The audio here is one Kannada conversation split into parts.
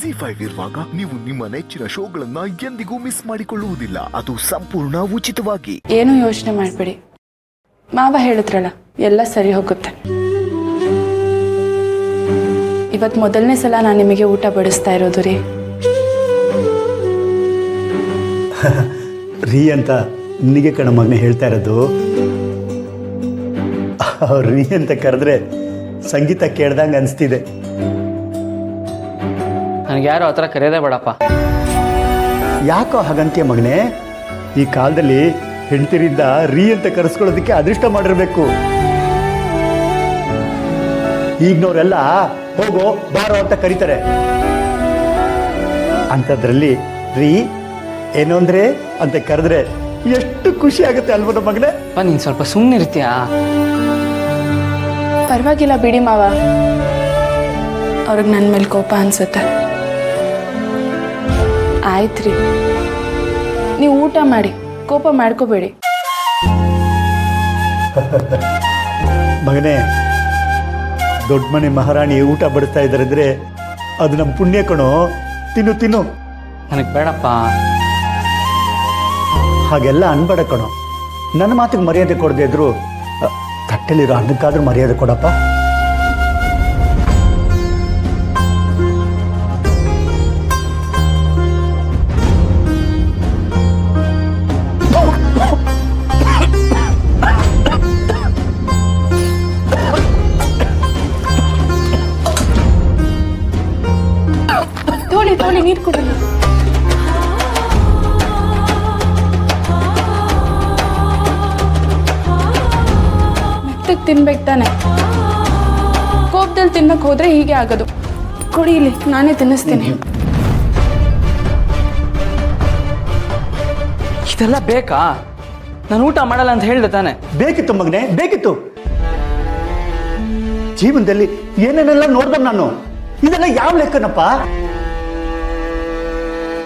ZEE5 ಇರುವಾಗ ನೀವು ನಿಮ್ಮ ನೆಚ್ಚಿನ ಶೋಗಳನ್ನ ಎಂದಿಗೂ ಮಿಸ್ ಮಾಡಿಕೊಳ್ಳುವುದಿಲ್ಲ. ಅದು ಸಂಪೂರ್ಣ ಉಚಿತವಾಗಿ. ಏನು ಯೋಚನೆ ಮಾಡಬೇಡಿ, ಮಾವ ಹೇಳಿದ್ರಲ್ಲ ಎಲ್ಲ ಸರಿ ಹೋಗುತ್ತೆ. ಇವತ್ತು ಮೊದಲನೇ ಸಲ ನಾನು ನಿಮಗೆ ಊಟ ಬಡಿಸ್ತಾ ಇರೋದು ರೀ. ರೀ ಅಂತ ನಿನಗೆ ಕಣ ಮಗನೇ ಹೇಳ್ತಾ ಇರೋದು. ಅವ್ರು ರೀ ಅಂತ ಕರೆದ್ರೆ ಸಂಗೀತ ಕೇಳ್ದಂಗೆ ಅನಿಸ್ತಿದೆ. ನನಗೆ ಯಾರು ಆ ಥರ ಕರೆಯೋದೇ ಬೇಡಪ್ಪ. ಯಾಕೋ ಹಾಗಂತೀಯ ಮಗನೇ? ಈ ಕಾಲದಲ್ಲಿ ಹೆಂಡತಿರಿಂದ ರೀ ಅಂತ ಕರೆಸ್ಕೊಳ್ಳೋದಕ್ಕೆ ಅದೃಷ್ಟ ಮಾಡಿರ್ಬೇಕು. ಈಗಿನವರೆಲ್ಲ ಹೋಗೋ ಬಾರೋ ಅಂತ ಕರೀತಾರೆ. ಅಂಥದ್ರಲ್ಲಿ ರೀ ಏನು ಅಂದ್ರೆ ಅಂತ ಕರೆದ್ರೆ ಎಷ್ಟು ಖುಷಿ ಆಗುತ್ತೆ ಅಲ್ವ ನಮ್ಮ ಮಗನೇ? ನೀನು ಸ್ವಲ್ಪ ಸುಮ್ಮನೆ ಇರ್ತೀಯಾ? ಪರವಾಗಿಲ್ಲ ಬಿಡಿ ಮಾವ, ಅವ್ರಿಗೆ ನನ್ನ ಮೇಲೆ ಕೋಪ ಅನ್ಸುತ್ತೆ. ಆಯ್ತು ರೀ, ನೀವು ಊಟ ಮಾಡಿ, ಕೋಪ ಮಾಡ್ಕೋಬೇಡಿ. ಮಗನೇ, ದೊಡ್ಡ ಮನೆ ಮಹಾರಾಣಿ ಊಟ ಬಡಿಸ್ತಾ ಇದ್ದಾರೆ ಅಂದ್ರೆ ಅದು ನಮ್ಮ ಪುಣ್ಯ ಕಣೋ. ತಿನ್ನು ತಿನ್ನು. ನನಗೆ ಬೇಡಪ್ಪ. ಹಾಗೆಲ್ಲ ಅನ್ಬೇಡ ಕಣೋ. ನನ್ನ ಮಾತಿಗೆ ಮರ್ಯಾದೆ ಕೊಡದೇ ಇದ್ರು ತಟ್ಟೆಲಿರೋ ಅನ್ನಕ್ಕಾದ್ರೂ ಮರ್ಯಾದೆ ಕೊಡಪ್ಪ. ತೋಳಿ ತೋಳಿ ನೀರು ಕೊಡಿ. ತಿನ್ಬೇಕು ತಾನೆ. ಕೋಪದಲ್ಲಿ ತಿನ್ನಕ್ ಹೋದ್ರೆ ಹೀಗೆ ಆಗೋದು. ಕೊಡಿ ಇಲ್ಲಿ, ನಾನೇ ತಿನ್ನಿಸ್ತೀನಿ. ಇದೆಲ್ಲ ಬೇಕಾ? ನಾನು ಊಟ ಮಾಡಲ್ಲ ಅಂತ ಹೇಳ್ದೆ ತಾನೆ. ಬೇಕಿತ್ತು ಮಗನೇ, ಬೇಕಿತ್ತು. ಜೀವನದಲ್ಲಿ ಏನೇನೆಲ್ಲ ನೋಡ್ದ ನಾನು. ಇದೆಲ್ಲ ಯಾವ ಲೆಕ್ಕನಪ್ಪ?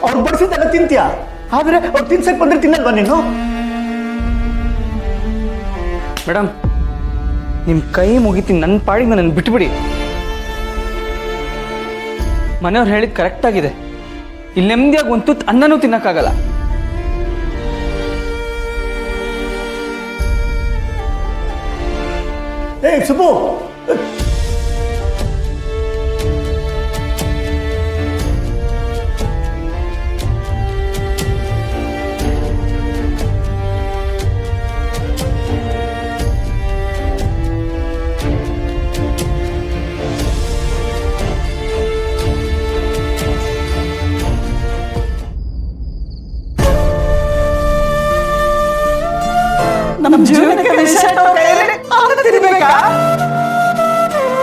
ಅವ್ರು ಬಡಿಸಿದ್ದೆಲ್ಲ ತಿಂತೀಯ, ಆದ್ರೆ ಅವ್ರು ತಿನ್ಸಕ್ ಬಂದ್ರೆ ತಿನ್ನಲ್ವಾ ನೀನು? ಮೇಡಮ್, ನಿಮ್ಮ ಕೈ ಮುಗಿತೀನಿ, ನನ್ನ ಪಾಡಿಗೆ ನನ್ನ ಬಿಟ್ಬಿಡಿ. ಮನೆಯವ್ರು ಹೇಳಿದ್ ಕರೆಕ್ಟ್ ಆಗಿದೆ. ಇಲ್ಲಿ ನೆಮ್ಮದಿಯಾಗಿ ಒಂದು ತುತ್ತು ಅನ್ನನೂ ತಿನ್ನಕ್ಕಾಗಲ್ಲ. ಏ ಸುಬ್ಬು, ನಮ್ಮ ಜೀವನಕ್ಕೆ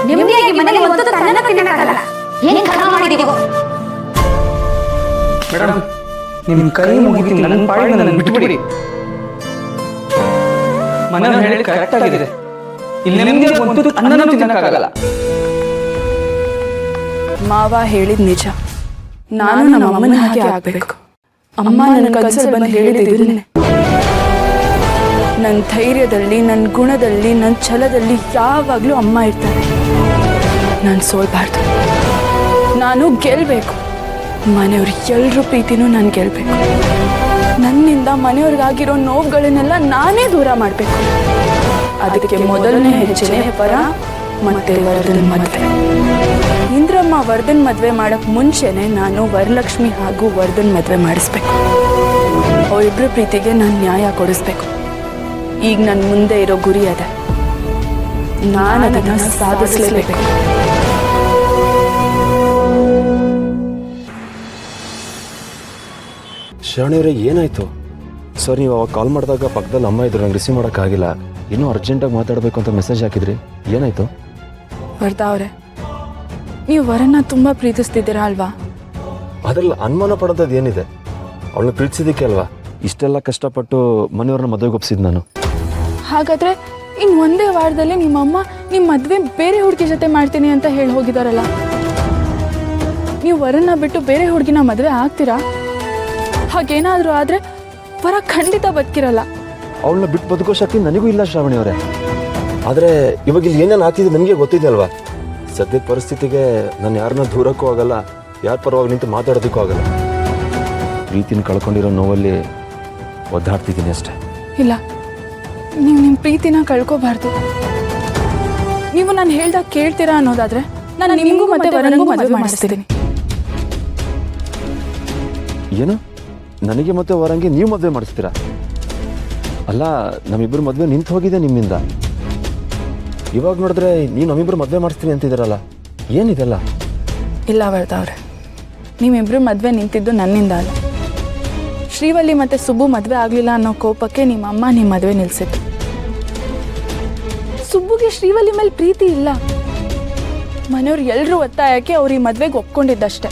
ನೆಮ್ಮದಿಯಾಗಿ ಮನೆಗೆ ಒಂದು ತನ್ನ ತಿನ್ನಕ್ಕಾಗಲ್ಲ. ಏನ್ ಕರ್ಮ ಮಾಡಿದೀವೋ? ಮೇಡಮ್, ನಿಮ್ಮ ಕೈ ಮುಗಿತೀನಿ, ನನ್ನ ಪಾಡಿಗೆ ನನ್ನ ಬಿಟ್ಬಿಡಿ. ಮನೆಯವ್ರು ಹೇಳಿದ್ ಕರೆಕ್ಟ್ ಆಗಿದೆ. ಇಲ್ಲಿ ನೆಮ್ಮದಿಯಾಗಿ ಒಂದು ತುತ್ತು ಅನ್ನನೂ ತಿನ್ನಕ್ಕಾಗಲ್ಲ. ಮಾವ ಹೇಳಿದ್ ನಿಜ. ನಾನು ನಮ್ಮ ಅಮ್ಮನ ಹಾಗೆ ಆಗ್ಬೇಕು. ಅಮ್ಮ ನನ್ನ ಕನಸಲ್ಲಿ ಬಂದು ಹೇಳಿದ್ದೆ. ನನ್ನ ಧೈರ್ಯದಲ್ಲಿ, ನನ್ನ ಗುಣದಲ್ಲಿ, ನನ್ನ ಛಲದಲ್ಲಿ ಯಾವಾಗಲೂ ಅಮ್ಮ ಇರ್ತಾರೆ. ನಾನು ಸೋಲ್ಬಾರ್ದು, ನಾನು ಗೆಲ್ಲಬೇಕು. ಮನೆಯವ್ರ ಎಲ್ಲರ ಪ್ರೀತಿನೂ ನಾನು ಗೆಲ್ಲಬೇಕು. ನನ್ನಿಂದ ಮನೆಯವ್ರಿಗಾಗಿರೋ ನೋವುಗಳನ್ನೆಲ್ಲ ನಾನೇ ದೂರ ಮಾಡಬೇಕು. ಅದಕ್ಕೆ ಮೊದಲನೇ ಹೆಜ್ಜೆ ವರ ಮತ್ತೆ ವರದನ್ ಮದುವೆ. ಇಂದ್ರಮ್ಮ ವರದನ್ ಮದುವೆ ಮಾಡಕ್ ಮುಂಚೆನೆ ನಾನು ವರಲಕ್ಷ್ಮಿ ಹಾಗೂ ವರದನ್ ಮದುವೆ ಮಾಡಿಸ್ಬೇಕು. ಅವರಿಬ್ಬರ ಪ್ರೀತಿಗೆ ನಾನು ನ್ಯಾಯ ಕೊಡಿಸ್ಬೇಕು. ಈಗ ನನ್ನ ಮುಂದೆ ಇರೋ ಗುರಿ ಅದ, ನಾನು ಅದನ್ನ ಸಾಧಿಸಲೇಬೇಕು. ಶರಣಿಯವರೇ, ಏನಾಯ್ತು ಸರ್? ನೀವು ಅವಾಗ ಕಾಲ್ ಮಾಡಿದಾಗ ಪಕ್ಕದಲ್ಲಿ ಅಮ್ಮ ಇದ್ರು, ನಂಗೆ ರಿಸೀವ್ ಮಾಡೋಕ್ಕಾಗಿಲ್ಲ. ಇನ್ನೂ ಅರ್ಜೆಂಟಾಗಿ ಮಾತಾಡಬೇಕು ಅಂತ ಮೆಸೇಜ್ ಹಾಕಿದ್ರಿ, ಏನಾಯ್ತು? ವರ್ಧಾ ಅವರೇ, ನೀವು ವರನ್ನ ತುಂಬ ಪ್ರೀತಿಸ್ತಿದ್ದೀರಾ ಅಲ್ವಾ? ಅದ್ರಲ್ಲಿ ಅನುಮಾನ ಪಡೋದು ಏನಿದೆ? ಅವಳನ್ನ ಪ್ರೀತಿಸಿದ್ದಕ್ಕೆ ಅಲ್ವಾ ಇಷ್ಟೆಲ್ಲ ಕಷ್ಟಪಟ್ಟು ಮನೆಯವ್ರನ್ನ ಮದುವೆಗೆ ಒಪ್ಸಿದ್ದು ನಾನು. ಹಾಗಾದ್ರೆ ಇನ್ನು ಒಂದೇ ವಾರದಲ್ಲಿ ನಿಮ್ಮಮ್ಮ ನಿಮ್ಮ ಮದುವೆ ಬೇರೆ ಹುಡುಗಿ ಜೊತೆ ಮಾಡ್ತೀನಿ ಅಂತ ಹೇಳಿ ಹೋಗಿದಾರಲ್ಲ. ನೀವು ವರನ್ನ ಬಿಟ್ಟು ಬೇರೆ ಹುಡುಗಿನ ಮದುವೆ ಆಗ್ತೀರಾ? ಹಾಗೇನಾದರೂ ಆದರೆ ವರ ಖಂಡಿತ ಬದುಕಿರಲ್ಲ. ಅವಳನ್ನ ಬಿಟ್ಟು ಬದುಕೋ ಶಕ್ತಿ ನನಗೂ ಇಲ್ಲ ಶ್ರಾವಣಿ ಅವರೇ. ಆದರೆ ಇವಾಗ ಇಲ್ಲಿ ಏನೇನು ಆಗ್ತಿದೆ ನನಗೆ ಗೊತ್ತಿದೆ ಅಲ್ವಾ? ಸದ್ಯದ ಪರಿಸ್ಥಿತಿಗೆ ನಾನು ಯಾರನ್ನ ದೂರಕ್ಕೂ ಆಗಲ್ಲ, ಯಾರ ಪರವಾಗಿ ನಿಂತು ಮಾತಾಡೋದಕ್ಕೂ ಆಗಲ್ಲ. ಪ್ರೀತಿನ ಕಳ್ಕೊಂಡಿರೋ ನೋವಲ್ಲಿ ಒದ್ದಾಡ್ತಿದ್ದೀನಿ ಅಷ್ಟೇ. ಇಲ್ಲ, ನೀವು ನಿಮ್ಮ ಪ್ರೀತಿನ ಕಳ್ಕೋಬಾರ್ದು. ನೀವು ನಾನು ಹೇಳ್ದಾಗ ಕೇಳ್ತೀರಾ ಅನ್ನೋದಾದ್ರೆ ನಾನು ನಿಮಗೂ ಮತ್ತೆ ವರನಿಗೂ ಮದುವೆ ಮಾಡಿಸ್ತೀನಿ. ಏನು, ನನಗೆ ಮತ್ತೆ ವರಂಗೆ ನೀವು ಮದುವೆ ಮಾಡಿಸ್ತೀರಾ? ಅಲ್ಲ, ನಮ್ಮಿಬ್ಬರು ಮದುವೆ ನಿಂತು ಹೋಗಿದೆ ನಿಮ್ಮಿಂದ. ಇವಾಗ ನೋಡಿದ್ರೆ ನೀವು ನಮ್ಮಿಬ್ಬರು ಮದುವೆ ಮಾಡಿಸ್ತೀನಿ ಅಂತಿದ್ದೀರಲ್ಲ, ಏನಿದೆಲ್ಲ? ಇಲ್ಲ ವರದವ್ರೆ, ನೀವಿಬ್ರು ಮದುವೆ ನಿಂತಿದ್ದು ನನ್ನಿಂದ ಅಲ್ಲ. ಶ್ರೀವಲ್ಲಿ ಮತ್ತೆ ಸುಬ್ಬು ಮದುವೆ ಆಗಲಿಲ್ಲ ಅನ್ನೋ ಕೋಪಕ್ಕೆ ನಿಮ್ಮ ಅಮ್ಮ ನಿಮ್ಮ ಮದುವೆ ನಿಲ್ಲಿಸಿತ್ತು. ಸುಬ್ಬುಗೆ ಶ್ರೀವಲ್ಲಿ ಮೇಲೆ ಪ್ರೀತಿ ಇಲ್ಲ. ಮನೆಯವ್ರು ಎಲ್ಲರೂ ಒತ್ತಾಯಕ್ಕೆ ಅವ್ರು ಈ ಮದುವೆಗೆ ಒಪ್ಕೊಂಡಿದ್ದಷ್ಟೆ.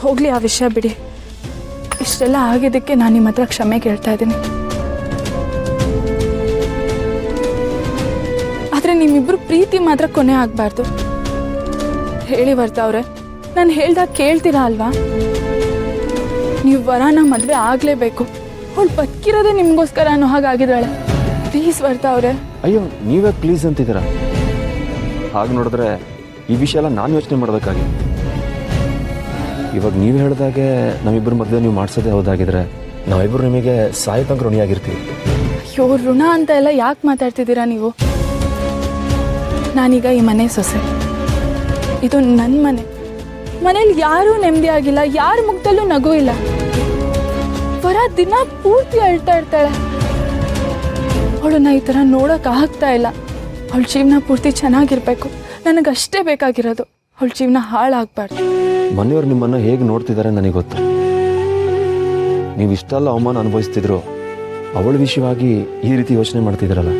ಹೋಗ್ಲಿ, ಆ ವಿಷಯ ಬಿಡಿ. ಇಷ್ಟೆಲ್ಲ ಆಗಿದ್ದಕ್ಕೆ ನಾನು ನಿಮ್ಮ ಹತ್ರ ಕ್ಷಮೆ ಕೇಳ್ತಾ ಇದ್ದೀನಿ. ಆದರೆ ನಿಮ್ಮಿಬ್ರು ಪ್ರೀತಿ ಮಾತ್ರ ಕೊನೆ ಆಗಬಾರ್ದು. ಹೇಳಿ ವರದವ್ರೆ, ನಾನು ಹೇಳ್ದಾಗ ಕೇಳ್ತೀರಾ ಅಲ್ವಾ? ನೀವು ವರನ ಮದುವೆ ಆಗಲೇಬೇಕು. ಅವಳು ಬದುಕಿರೋದೇ ನಿಮಗೋಸ್ಕರ ಅನ್ನೋ ಹಾಗಾಗಿದ್ದಾಳೆ. ಪ್ಲೀಸ್ ವರದವ್ರೆ. ಅಯ್ಯೋ, ನೀವೇ ಪ್ಲೀಸ್ ಅಂತಿದ್ದೀರಾ? ಹಾಗೆ ನೋಡಿದ್ರೆ ಈ ವಿಷಯ ಎಲ್ಲ ನಾನು ಯೋಚನೆ ಮಾಡಬೇಕಾಗಿ. ಇವಾಗ ನೀವು ಹೇಳಿದಾಗೆ ನಮ್ಮಿಬ್ಬರು ಮದುವೆ ನೀವು ಮಾಡಿಸೋದೇ ಹೌದಾಗಿದ್ರೆ ನಾವಿಬ್ಬರು ನಿಮಗೆ ಸಾಯತಂಕ ಋಣಿಯಾಗಿರ್ತೀವಿ. ಅಯ್ಯೋ, ಋಣ ಅಂತ ಎಲ್ಲ ಯಾಕೆ ಮಾತಾಡ್ತಿದ್ದೀರಾ ನೀವು? ನಾನೀಗ ಈ ಮನೆ ಸೊಸೆ. ಇದು ನನ್ನ ಮನೆ. ಮನೇಲಿ ಯಾರೂ ನೆಮ್ಮದಿ ಆಗಿಲ್ಲ, ಯಾರ ಮುಖದಲ್ಲೂ ನಗು ಇಲ್ಲ. ವರ ದಿನ ಪೂರ್ತಿ ಅಳ್ತಾ ಇರ್ತಾಳೆ. ಅವಳನ್ನ ಈ ಥರ ನೋಡೋಕೆ ಆಗ್ತಾ ಇಲ್ಲ. ಅವಳ ಜೀವನ ಪೂರ್ತಿ ಚೆನ್ನಾಗಿರ್ಬೇಕು. ನನಗಷ್ಟೇ ಬೇಕಾಗಿರೋದು. ಅವಳ ಜೀವನ ಹಾಳಾಗಬಾರ್ದು. ಮನೆಯವ್ರು ನಿಮ್ಮನ್ನು ಹೇಗೆ ನೋಡ್ತಿದ್ದಾರೆ ನನಗೆ ಗೊತ್ತು. ನೀವು ಇಷ್ಟೆಲ್ಲ ಅವಮಾನ ಅನುಭವಿಸ್ತಿದ್ರು ಅವಳ ವಿಷಯವಾಗಿ ಈ ರೀತಿ ಯೋಚನೆ ಮಾಡ್ತಿದ್ದೀರಲ್ಲ.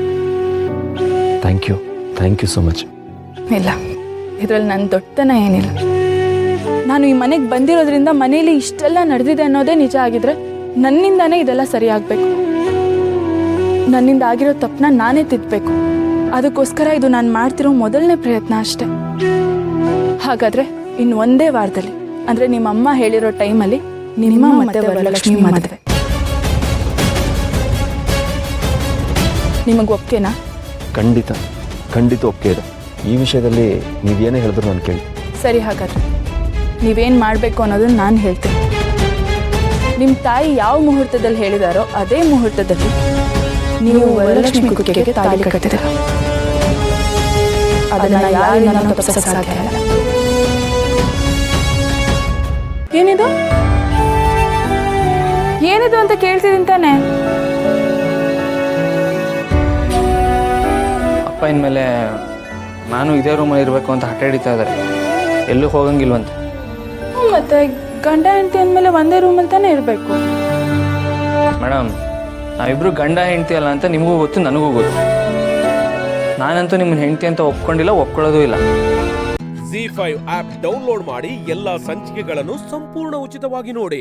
Thank you so much. ಇಲ್ಲ, ಇದರಲ್ಲಿ ನನ್ನ ದೊಡ್ಡತನ ಏನಿಲ್ಲ. ನಾನು ಈ ಮನೆಗೆ ಬಂದಿರೋದ್ರಿಂದ ಮನೇಲಿ ಇಷ್ಟೆಲ್ಲ ನಡೆದಿದೆ ಅನ್ನೋದೇ ನಿಜ ಆಗಿದ್ರೆ ನನ್ನಿಂದಾನೇ ಇದೆಲ್ಲ ಸರಿಯಾಗಬೇಕು. ನನ್ನಿಂದ ಆಗಿರೋ ತಪ್ಪನ್ನ ನಾನೇ ತಿದ್ದಬೇಕು. ಅದಕ್ಕೋಸ್ಕರ ಇದು ನಾನು ಮಾಡ್ತಿರೋ ಮೊದಲನೇ ಪ್ರಯತ್ನ ಅಷ್ಟೆ. ಹಾಗಾದರೆ ಇನ್ನು ಒಂದೇ ವಾರದಲ್ಲಿ, ಅಂದರೆ ನಿಮ್ಮ ಅಮ್ಮ ಹೇಳಿರೋ ಟೈಮಲ್ಲಿ ನಿಮ್ಮ ಮತ್ತೆ ವರಲಕ್ಷ್ಮಿ ಮದುವೆ. ನಿಮಗೆ ಒಪ್ಕೆನಾ? ಖಂಡಿತ ಒಪ್ಪಿಗೆ ಇದೆ. ಈ ವಿಷಯದಲ್ಲಿ ನೀವೇನೇ ಹೇಳಿದ್ರು ನಾನು ಕೇಳಿ. ಸರಿ, ಹಾಗಾದರೆ ನೀವೇನು ಮಾಡಬೇಕು ಅನ್ನೋದನ್ನು ನಾನು ಹೇಳ್ತೀನಿ. ನಿಮ್ಮ ತಾಯಿ ಯಾವ ಮುಹೂರ್ತದಲ್ಲಿ ಹೇಳಿದಾರೋ ಅದೇ ಮುಹೂರ್ತದಲ್ಲಿ ನೀವು ವರಲಕ್ಷ್ಮಿ ಕುತ್ತಿಗೆಗೆ ತಾಳಿ ಕಟ್ಟಿದ್ದೀರ. ಅದನ್ನು ಯಾರಿಂದಲೂ ತಪ್ಪಿಸಕ್ಕೆ ಸಾಧ್ಯ ಇಲ್ಲ. ಏನಿದು ಅಂತ ಕೇಳ್ತಿದ್ದೀನಿ ತಾನೆ? ಅಪ್ಪ ಇನ್ಮೇಲೆ ನಾನು ಇದೇ ರೂಮಲ್ಲಿ ಇರಬೇಕು ಅಂತ ಹಠ ಹಿಡಿತಾ ಇದ್ದಾರೆ. ಎಲ್ಲೂ ಹೋಗಂಗಿಲ್ವಂತೆ. ಮತ್ತೆ ಗಂಡ ಹೆಂಡತಿ ಅಂದಮೇಲೆ ಒಂದೇ ರೂಮಲ್ಲಿ ತಾನೇ ಇರಬೇಕು. ಮೇಡಮ್, ನಾವಿಬ್ರು ಗಂಡ ಹೆಂಡತಿ ಅಲ್ಲ ಅಂತ ನಿಮಗೂ ಗೊತ್ತು, ನನಗೂ ಗೊತ್ತು. ನಾನಂತೂ ನಿಮ್ಮನ್ನ ಹೆಂಡತಿ ಅಂತ ಒಪ್ಕೊಂಡಿಲ್ಲ, ಒಪ್ಕೊಳ್ಳೋದು ಇಲ್ಲ. ZEE5 ಆಪ್ ಡೌನ್ಲೋಡ್ ಮಾಡಿ ಎಲ್ಲಾ ಸಂಚಿಕೆಗಳನ್ನು ಸಂಪೂರ್ಣ ಉಚಿತವಾಗಿ ನೋಡಿ.